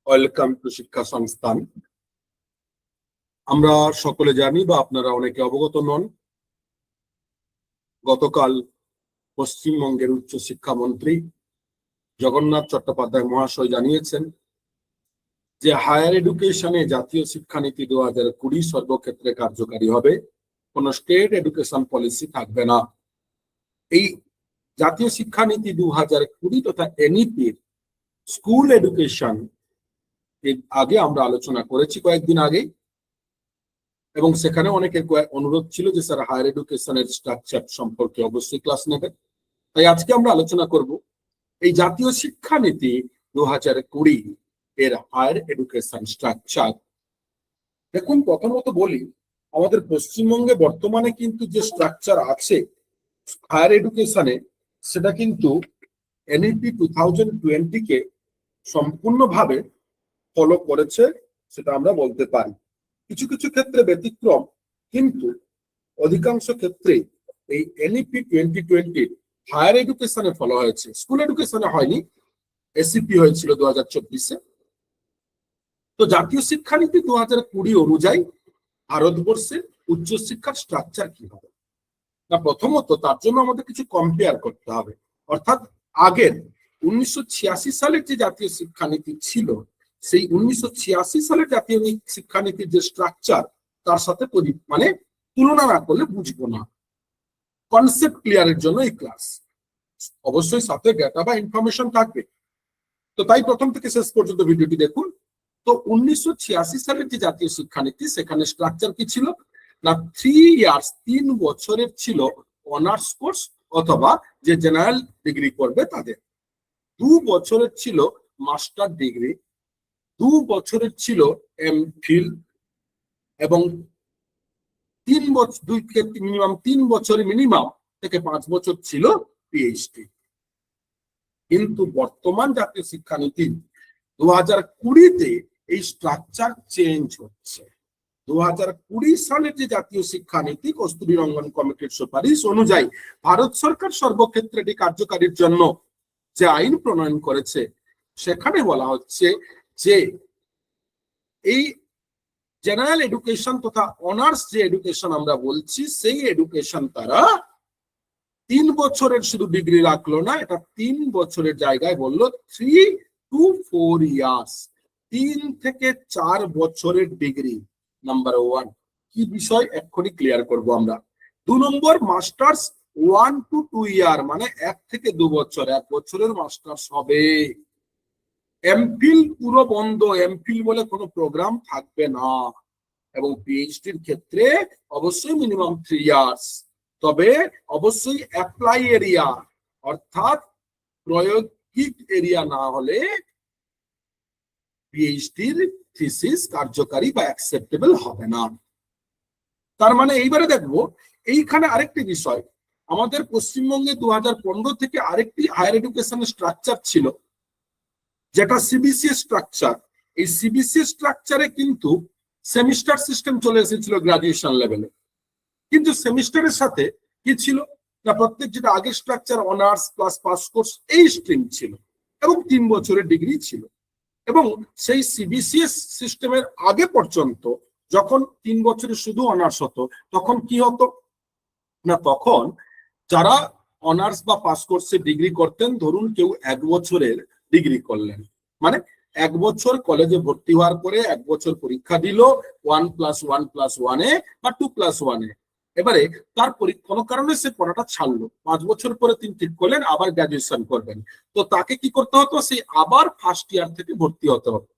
Welcome to শিক্ষা সংস্থান। আমরা সকলে জানি বা আপনারা অনেকে অবগত নন, গতকাল পশ্চিমবঙ্গের উচ্চ শিক্ষামন্ত্রী জগন্নাথ চট্টোপাধ্যায় মহাশয় জানিয়েছেন যে হায়ার এডুকেশনে জাতীয় শিক্ষানীতি 2020 সর্বক্ষেত্রে কার্যকারী হবে, কোনো স্টেট এডুকেশন পলিসি থাকবে না। এই জাতীয় শিক্ষানীতি 2020 তথা এনইপির স্কুল এডুকেশন আগে আমরা আলোচনা করেছি কয়েকদিন আগে, এবং সেখানে অনেকের অনুরোধ ছিল যে স্যার হায়ার এডুকেশনের স্ট্রাকচার সম্পর্কে অবশ্যই ক্লাস নেবেন। তাই আজকে আমরা আলোচনা করব এই জাতীয় শিক্ষানীতি 2020 এর হায়ার এডুকেশন স্ট্রাকচার। দেখুন, প্রথমত বলি, আমাদের পশ্চিমবঙ্গে বর্তমানে কিন্তু যে স্ট্রাকচার আছে হায়ার এডুকেশনে, সেটা কিন্তু এনইপি 2020 কে সম্পূর্ণভাবে ফলো করেছে, সেটা আমরা বলতে পারি। কিছু কিছু ক্ষেত্রে ব্যতিক্রম, কিন্তু অধিকাংশ ক্ষেত্রে এই এনইপি 2020 হায়ার এডুকেশনে ফলো হয়েছে, স্কুল এডুকেশনে হয়নি। এসিপি হয়েছিল 2024-এ। তো জাতীয় শিক্ষানীতি 2020 অনুযায়ী ভারতবর্ষের উচ্চশিক্ষার স্ট্রাকচার কি হবে না, প্রথমত তার জন্য আমাদের কিছু কম্পেয়ার করতে হবে। অর্থাৎ আগের 1986 সালের যে জাতীয় শিক্ষানীতি ছিল, সেই 1986 সালের জাতীয় শিক্ষানীতির যে স্ট্রাকচার, তার সাথে তুলনা না করলে বুঝবো না। কনসেপ্ট ক্লিয়ারের জন্য এই ক্লাস, অবশ্যই সাথে ডেটা বা ইনফরমেশন থাকবে। তো তাই প্রথম থেকে শেষ পর্যন্ত ভিডিওটি দেখুন। তো 1986 সালের যে জাতীয় শিক্ষানীতি, সেখানে স্ট্রাকচার কি ছিল না, 3 ইয়ার্স 3 বছরের ছিল অনার্স কোর্স, অথবা যে জেনারেল ডিগ্রি করবে তাদের 2 বছরের ছিল মাস্টার ডিগ্রি, 2 বছরের ছিল এমফিল, এবং 3 বছর মিনিমাম 3 বছরের মিনিমাম থেকে 5 বছর ছিল পিএইচডি। কিন্তু বর্তমান জাতীয় শিক্ষানীতি 2020-তে এই স্ট্রাকচার চেঞ্জ হচ্ছে। 2020 সালের যে জাতীয় শিক্ষানীতি কস্তুরী রঙ্গন কমিটির সুপারিশ অনুযায়ী ভারত সরকার সর্বক্ষেত্রে এটি কার্যকারীর জন্য যে আইন প্রণয়ন করেছে, সেখানে বলা হচ্ছে যে এই জেনারেল এডুকেশন তথা অনার্স যে এডুকেশন আমরা বলছি, সেই এডুকেশন তারা 3 বছরের শুধু ডিগ্রি রাখলো না, এটা 3 বছরের জায়গায় বললো 3 to 4 ইয়ার্স, 3 থেকে 4 বছরের ডিগ্রি। নাম্বার 1 কি বিষয় এক্ষুনি ক্লিয়ার করব আমরা। 2 নম্বর মাস্টার্স 1 to 2 ইয়ার, মানে 1 থেকে 2 বছর, 1 বছরের মাস্টার্স হবে। এমফিল পুরো বন্ধ, এমফিল বলে কোনো প্রোগ্রাম থাকবে না। এবং পিএইচডির ক্ষেত্রে অবশ্যই মিনিমাম 3 ইয়ার্স, তবে অবশ্যই অ্যাপ্লাই এরিয়া অর্থাৎ প্রায়োগিক এরিয়া না হলে পিএইচডির থিসিস কার্যকারী বা অ্যাকসেপ্টেবল হবে না। তার মানে এইবারে দেখবো এইখানে আরেকটি বিষয়, আমাদের পশ্চিমবঙ্গে 2015 থেকে আরেকটি হায়ার এডুকেশনের স্ট্রাকচার ছিল, যেটা সিবিসি স্ট্রাকচার। এই সিবিসি স্ট্রাকচারে কিন্তু সেমিস্টার সিস্টেম চলে এসেছিল গ্রাজুয়েশন লেভেলে, কিন্তু সেমিস্টারের সাথে কি ছিল না, প্রত্যেক যেটা আগের structure honours plus pass course এই স্ট্রিম ছিল, এবং 3 বছরের ডিগ্রি ছিল। এবং সেই সিবিসিএস সিস্টেমের আগে পর্যন্ত যখন 3 বছরের শুধু অনার্স হতো, তখন কি হতো না, তখন যারা অনার্স বা পাস কোর্সে ডিগ্রি করতেন, ধরুন কেউ 1 বছরের ডিগ্রি করলেন, মানে 1 বছর কলেজে ভর্তি হওয়ার পরে 1 বছর পরীক্ষা দিল 1+1+1 বা 2+1, এবারে তার কোনো কারণে সে পড়াটা ছাড়লো, 5 বছর পরে তিনি ঠিক করলেন আবার গ্রাজুয়েশন করবেন, তো তাকে কি করতে হতো, সেই আবার ফার্স্ট ইয়ার থেকে ভর্তি হতে হতো।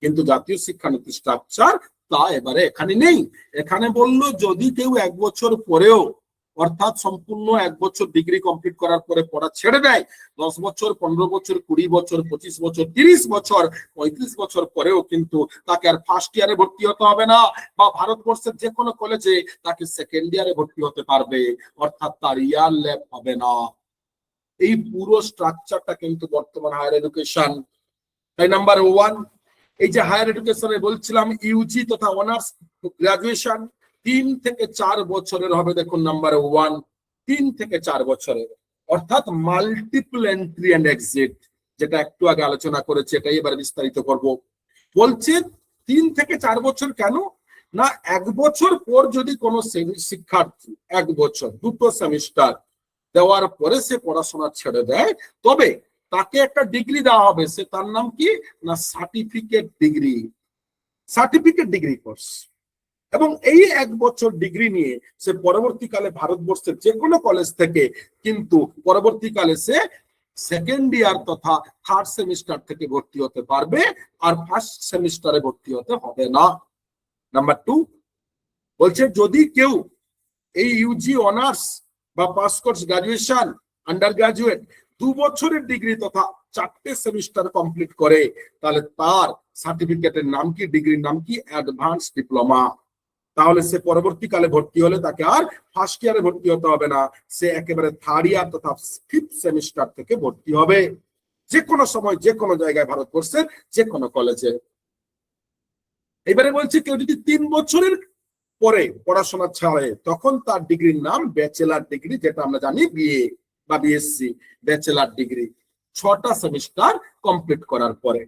কিন্তু জাতীয় শিক্ষানীতি স্ট্রাকচার তা এবারে এখানে নেই। এখানে বললো যদি কেউ 1 বছর পরেও, অর্থাৎ সম্পূর্ণ 1 বছর ডিগ্রি কমপ্লিট করার পরে পড়া ছেড়ে দেয়, 10 বছর 15 বছর 20 বছর 25 বছর 30 বছর 35 বছর পরেও কিন্তু তাকে আর ফার্স্ট ইয়ারে ভর্তি হতে হবে না, বা ভারতবর্ষের যে কোনো কলেজে তাকে সেকেন্ড ইয়ারে ভর্তি হতে পারবে, অর্থাৎ তার ইয়ার ল্যাব হবে না। এই পুরো স্ট্রাকচারটা কিন্তু বর্তমান হায়ার এডুকেশন। তাই নাম্বার 1, এই যে হায়ার এডুকেশনে বলছিলাম ইউজি তথা অনার্স গ্রাজুয়েশন 3 থেকে 4 বছরের হবে। দেখুন নাম্বার 1 3 থেকে 4 বছরের, অর্থাৎ মাল্টিপল এন্ট্রি এন্ড এক্সিট, যেটা একটু আগে আলোচনা করেছি, এটাই এবার বিস্তারিত করব। বলছে 3 থেকে 4 বছর কেন না, 1 বছর পর যদি কোনো শিক্ষার্থী 1 বছর 2টো সেমিস্টার দেওয়ার পরে সে পড়াশোনা ছেড়ে দেয়, তবে তাকে একটা ডিগ্রি দেওয়া হবে, সে তার নাম কি না সার্টিফিকেট ডিগ্রি কোর্স। এবং এই 1 বছর ডিগ্রি নিয়ে সে পরবর্তীকালে ভারতবর্ষের যে কোনো কলেজ থেকে কিন্তু পরবর্তীকালে সে সেকেন্ড ইয়ার তথা থার্ড সেমিস্টার থেকে ভর্তি হতে পারবে, আর ফার্স্ট সেমিস্টারে ভর্তি হতে হবে না। নাম্বার 2 বলছে যদি কেউ এই ইউজি অনার্স বা pass course graduation under graduate 2 বছরের ডিগ্রি তথা 4টে সেমিস্টার কমপ্লিট করে, তাহলে তার সার্টিফিকেটের নাম কি, ডিগ্রির নাম কি অ্যাডভান্স ডিপ্লোমা। তাহলে সে পরবর্তীকালে ভর্তি হলে তাকে আর ফার্স্ট ইয়ারে ভর্তি হতে হবে না, সে একেবারে থার্ড ইয়ার তথা 5th সেমিস্টার থেকে ভর্তি হবে, যে কোনো সময় যে কোনো জায়গায় ভারতবর্ষের যে কোনো কলেজে। এবারে বলছে কেউ যদি 3 বছরের পরে পড়াশোনা ছাড়ে, তখন তার ডিগ্রির নাম ব্যাচেলার ডিগ্রি, যেটা আমরা জানি বিএ বা বিএসসি ব্যাচেলার ডিগ্রি, 6টা সেমিস্টার কমপ্লিট করার পরে।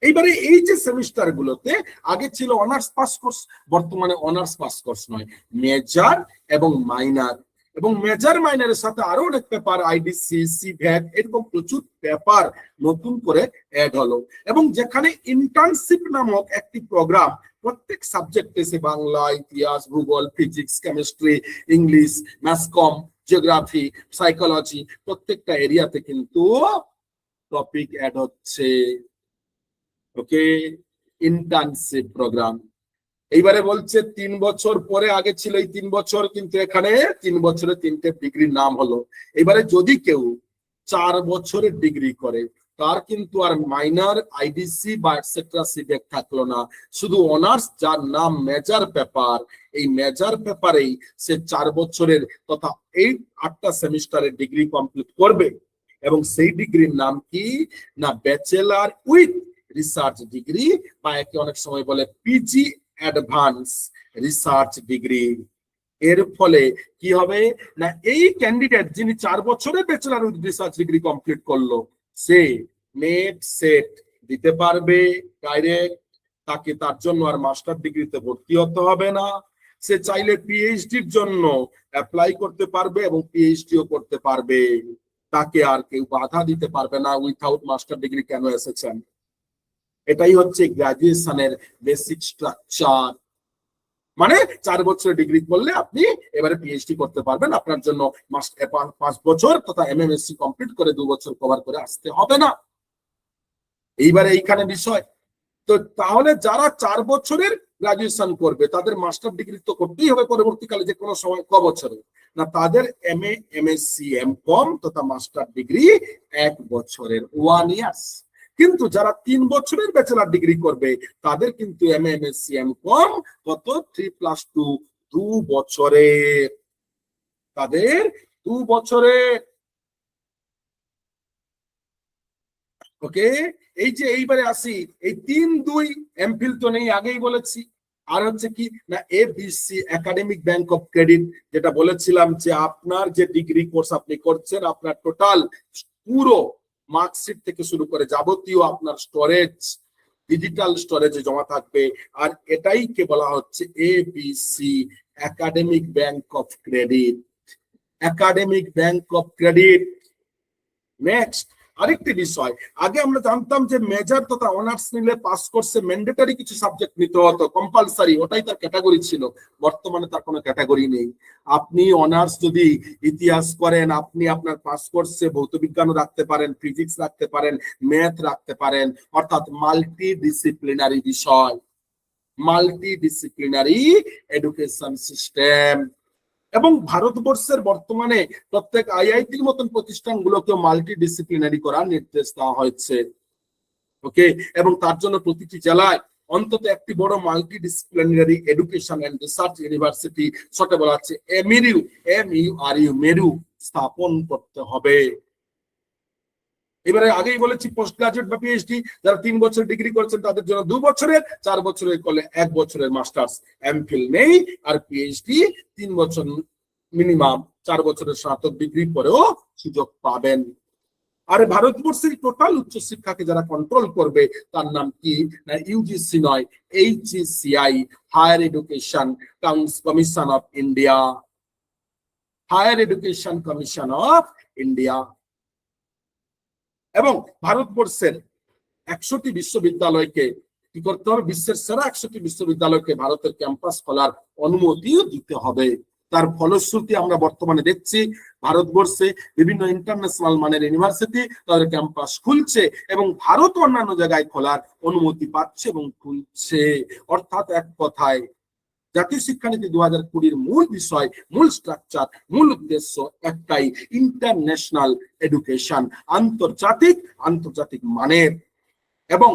এইবারে এই যে সেমিস্টার গুলোতে আগে ছিল অনার্স পাস কোর্স, বর্তমানে অনার্স পাস কোর্স নয়, মেজর এবং মাইনর, এবং মেজর মাইনরের সাথে আরো অনেক পেপার আইডিসি সিভ্যাট এরকম প্রচুর পেপার নতুন করে অ্যাড হলো। এবং যেখানে ইন্টার্নশিপ নামক একটি প্রোগ্রাম প্রত্যেক সাবজেক্টে, সে বাংলা, ইতিহাস, ভূগোল, ফিজিক্স, কেমিস্ট্রি, ইংলিশ, ম্যাথকম, জিওগ্রাফি, সাইকোলজি, প্রত্যেকটা এরিয়াতে কিন্তু টপিক অ্যাড হচ্ছে। Okay, internship program. এইবারে বলছে 3 বছর পরে, আগে ছিল এই 3 বছর, কিন্তু এখানে 3 বছরে 3টে ডিগ্রির নাম হলো। এবারে যদি কেউ 4 বছরের ডিগ্রি করে, তার কিন্তু আর মাইনর, আইডিসি বা এটসেট্রা সিভ্যাট থাকলো না, শুধু অনার্স, যার নাম মেজর পেপার। এই মেজর পেপারেই সে 4 বছরের তথা 8টা সেমিস্টারের ডিগ্রি কমপ্লিট করবে, এবং সেই ডিগ্রির নাম কি না ব্যাচেলার উইথ রিসার্চ ডিগ্রি, বা একে অনেক সময় বলে পিজি অ্যাডভান্স রিসার্চ ডিগ্রি। এর ফলে কি হবে না, এই ক্যান্ডিডেট যিনি 4 বছরে bachelor with research degree complete করলো, সে নেট সেট দিতে পারবে ডাইরেক্ট, তাকে তার জন্য আর মাস্টার ডিগ্রিতে ভর্তি হতে হবে না। সে চাইলে পিএইচডির জন্য অ্যাপ্লাই করতে পারবে এবং পিএইচডিও করতে পারবে, তাকে আর কেউ বাধা দিতে পারবে না উইথাউট মাস্টার ডিগ্রি কেন এসেছেন। এটাই হচ্ছে গ্রাজুয়েশনের বেসিক স্ট্রাকচার। মানে 4 বছরের ডিগ্রি করলে আপনি এবারে পিএইচডি করতে পারবেন, আপনার জন্য 5 বছর তথা এমএমএসসি কমপ্লিট করে 2 বছর কভার করে আসতে হবে না। এইবারে এইখানে বিষয় তো, তাহলে যারা 4 বছরের গ্রাজুয়েশন করবে তাদের মাস্টার ডিগ্রি তো করতেই হবে পরবর্তীকালে যে কোনো সময়, ক বছরে না, তাদের এমএ, এমএসসি, এমকম তথা মাস্টার ডিগ্রি 1 বছরের 1 ইয়ার্স। কিন্তু যারা 3 বছরের ব্যাচেলার ডিগ্রি করবে, তাদের কিন্তু এমএ, এমএসসি, এমকম কত 3+2 2 বছরের, তাদের 2 বছরের। ওকে, এই যে এইবারে আসি, এই 3-2 এমফিল তো নেই, আগেই বলেছি। আর হচ্ছে কি না ABC academic bank of credit, যেটা বলেছিলাম যে আপনার যে ডিগ্রি কোর্স আপনি করছেন, আপনার টোটাল পুরো মার্কশিট থেকে শুরু করে যাবতীয় আপনার স্টোরেজ, ডিজিটাল স্টোরেজে জমা থাকবে। আর এটাই কে বলা হচ্ছে ABC academic bank of credit, academic bank of credit. Next আরেকটি বিষয়, আগে আমরা জানতাম যে মেজর তথা অনার্স নিলে পাস কোর্সে ম্যান্ডেটরি কিছু সাবজেক্ট নিতে হতো, কম্পালসারি, ওটাই তার ক্যাটাগরি ছিল। বর্তমানে তার কোনো ক্যাটাগরি নেই। আপনি অনার্স যদি ইতিহাস করেন, আপনি আপনার পাস কোর্সে ভৌত বিজ্ঞান রাখতে পারেন, ফিজিক্স রাখতে পারেন, ম্যাথ রাখতে পারেন, অর্থাৎ মাল্টি ডিসিপ্লিনারি বিষয়, মাল্টি ডিসিপ্লিনারি এডুকেশন সিস্টেম। এবং ভারতবর্ষের বর্তমানে প্রত্যেক আইআইটির মতন প্রতিষ্ঠানগুলোকে মাল্টি ডিসিপ্লিনারি করার নির্দেশ দেওয়া হয়েছে। ওকে, এবং তার জন্য প্রতিটি জেলায় অন্তত একটি বড় multi disciplinary education and research university, ছোট বলা হচ্ছে এমইউআরইউ, মেরু স্থাপন করতে হবে। এবারে আগেই বলেছি পোস্ট গ্রাজুয়েট বা পিএইচডি যারা 3 বছর ডিগ্রি করেছেন তাদের জন্য 2 বছরের, 4 বছরের করলে 1 বছরের মাস্টার্স। এমফিল নেই, আর পিএইচডি 3 বছর মিনিমাম, 4 বছরের স্নাতক ডিগ্রি পরেও সুযোগ পাবেন। আর ভারতবর্ষের টোটাল উচ্চশিক্ষাকে যারা কন্ট্রোল করবে তার নাম কি না ইউজিসি নয়, HECI, higher education commission of India, higher education commission of India. এবং ভারতবর্ষের 100টি বিশ্ববিদ্যালয়কে কি করতে হবে, বিশ্বের সেরা 100টি বিশ্ববিদ্যালয়কে ভারতের ক্যাম্পাস খোলার অনুমতিও দিতে হবে। তার ফলশ্রুতি আমরা বর্তমানে দেখছি ভারতবর্ষে বিভিন্ন ইন্টারন্যাশনাল মানের ইউনিভার্সিটি তাদের ক্যাম্পাস খুলছে এবং ভারত অন্যান্য জায়গায় খোলার অনুমতি পাচ্ছে এবং খুলছে। অর্থাৎ এক কথায় জাতীয় শিক্ষানীতি 2020 মূল বিষয়, মূল স্ট্রাকচার, মূল উদ্দেশ্য একটাই, ইন্টারন্যাশনাল এডুকেশন, আন্তর্জাতিক মানের এবং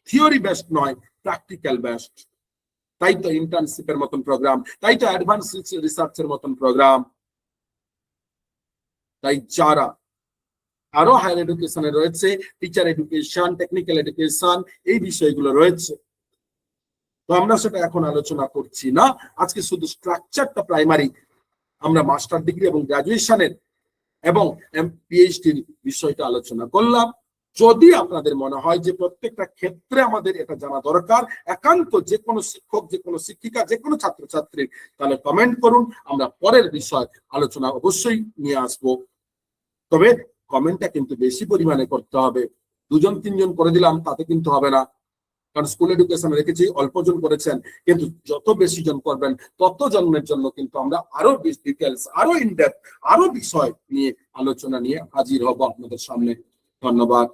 থিওরি বেসড নয়, প্র্যাকটিক্যাল বেসড। তাই তো ইন্টার্নশিপের মতন প্রোগ্রাম, তাই তো অ্যাডভান্স রিসার্চের মতন প্রোগ্রাম। তাই যারা আরো হায়ার এডুকেশনে রয়েছে, টিচার এডুকেশন, টেকনিক্যাল এডুকেশন, এই বিষয়গুলো রয়েছে, তো আমরা সেটা এখন আলোচনা করছি না। আজকে শুধু স্ট্রাকচারটা প্রাইমারি, আমরা মাস্টার ডিগ্রি এবং গ্রাজুয়েশনের এবং পিএইচডির বিষয়টা আলোচনা করলাম। যদি আপনাদের মনে হয় যে প্রত্যেকটা ক্ষেত্রে আমাদের এটা জানা দরকার, একান্ত যে কোনো শিক্ষক, যে কোনো শিক্ষিকা, যে কোনো ছাত্রছাত্রীর, তাহলে কমেন্ট করুন, আমরা পরের বিষয় আলোচনা অবশ্যই নিয়ে আসব। তবে কমেন্টটা কিন্তু বেশি পরিমাণে করতে হবে, 2-3 জন করে দিলাম তাতে কিন্তু হবে না, কারণ স্কুল এডুকেশনে রেখেছি অল্পজন করেছেন, কিন্তু যত বেশি জন করবেন তত জন্মের জন্য কিন্তু আমরা আরো বেশি ডিটেলস, আরো ইনডেপথ, আরো বিষয় নিয়ে আলোচনা নিয়ে হাজির হব আপনাদের সামনে। ধন্যবাদ।